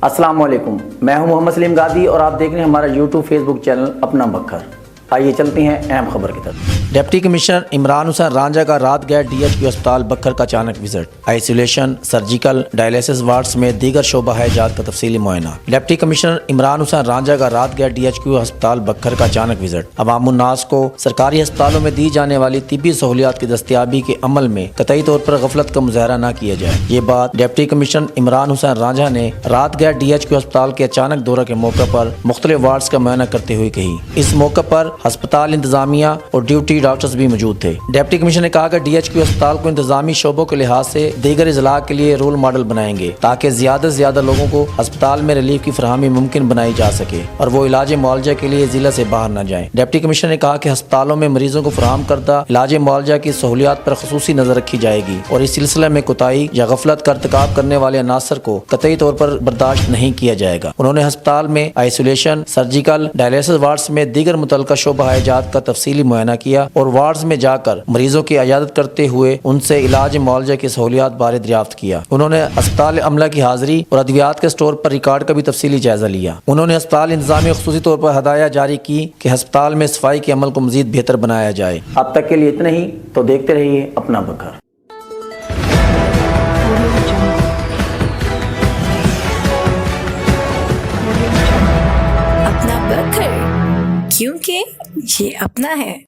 السلام علیکم، میں ہوں محمد سلیم گادی اور آپ دیکھ رہے ہیں ہمارا یوٹیوب فیس بک چینل اپنا بکھر۔ آئیے چلتے ہیں اہم خبر کی طرف۔ ڈپٹی کمشنر عمران حسین رانجھا کا رات گئے ڈی ایچ کیو ہسپتال بکھر کا اچانک visit, isolation, surgical, dialysis wards میں دیگر شعبہ جات کا تفصیلی معائنہ۔ ڈپٹی کمشنر عمران حسین رانجھا کا رات گئے ڈی ایچ کیو ہسپتال بکھر کا اچانک وزٹ، عوام الناس کو سرکاری ہسپتالوں میں دی جانے والی طبی سہولیات کی دستیابی کے عمل میں قطعی طور پر غفلت کا مظاہرہ نہ کیا جائے۔ یہ بات ڈپٹی کمشنر عمران حسین رانجھا نے رات گئے ڈی ایچ کیو ہسپتال کے اچانک دورہ کے موقع پر مختلف وارڈز کا معائنہ کرتے ہوئے کہی۔ اس موقع پر ہسپتال انتظامیہ اور ڈیوٹی ڈاکٹرز بھی موجود تھے۔ ڈپٹی کمشنر نے کہا کہ ڈی ایچ کیو ہسپتال کو انتظامی شعبوں کے لحاظ سے دیگر اضلاع کے لیے رول ماڈل بنائیں گے تاکہ زیادہ سے زیادہ لوگوں کو ہسپتال میں ریلیف کی فراہمی ممکن بنائی جا سکے اور وہ علاج معالجہ کے لیے ضلع سے باہر نہ جائیں۔ ڈپٹی کمشنر نے کہا کہ ہسپتالوں میں مریضوں کو فراہم کردہ علاج معالجہ کی سہولیات پر خصوصی نظر رکھی جائے گی اور اس سلسلے میں کوتاہی یا غفلت کا ارتکاب کرنے والے عناصر کو قطعی طور پر برداشت نہیں کیا جائے گا۔ انہوں نے ہسپتال میں آئسولیشن، سرجیکل، ڈائلیسس وارڈز میں دیگر متعلقہ شعبہ جات کا تفصیلی معائنہ کیا اور وارڈز میں جا کر مریضوں کی عیادت کرتے ہوئے ان سے علاج معالجہ کی سہولیات بارے دریافت کیا۔ انہوں نے ہسپتال عملہ کی حاضری اور ادویات کے اسٹور پر ریکارڈ کا بھی تفصیلی جائزہ لیا۔ انہوں نے ہسپتال انتظامیہ خصوصی طور پر ہدایت جاری کی کہ ہسپتال میں صفائی کے عمل کو مزید بہتر بنایا جائے۔ اب تک کے لیے اتنا ہی، تو دیکھتے رہیے اپنا بکھر۔ اپنا بکھر، کیونکہ یہ اپنا ہے۔